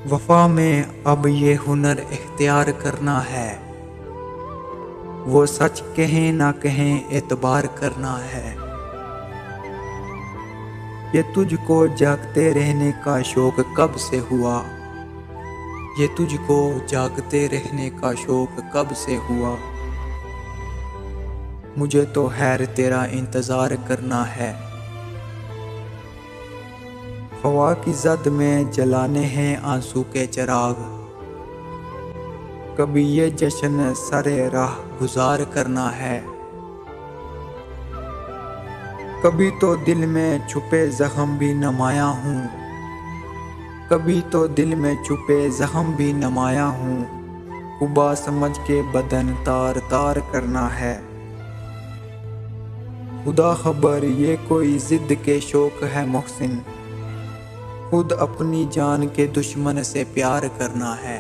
वफा में अब ये हुनर इख्तियार करना है, वो सच कहें ना कहें एतबार करना है। ये तुझको जागते रहने का शौक कब से हुआ, ये तुझको जागते रहने का शौक कब से हुआ। मुझे तो खैर तेरा इंतज़ार करना है, हवा की जद में जलाने हैं आंसू के चिराग। कभी ये जश्न सरे राह गुजार करना है, कभी तो दिल में छुपे जख्म भी नमाया हूँ, कभी तो दिल में छुपे जख्म भी नमाया हूँ। खुबा समझ के बदन तार तार करना है, खुदा खबर ये कोई जिद के शौक है मोहसिन, खुद अपनी जान के दुश्मन से प्यार करना है।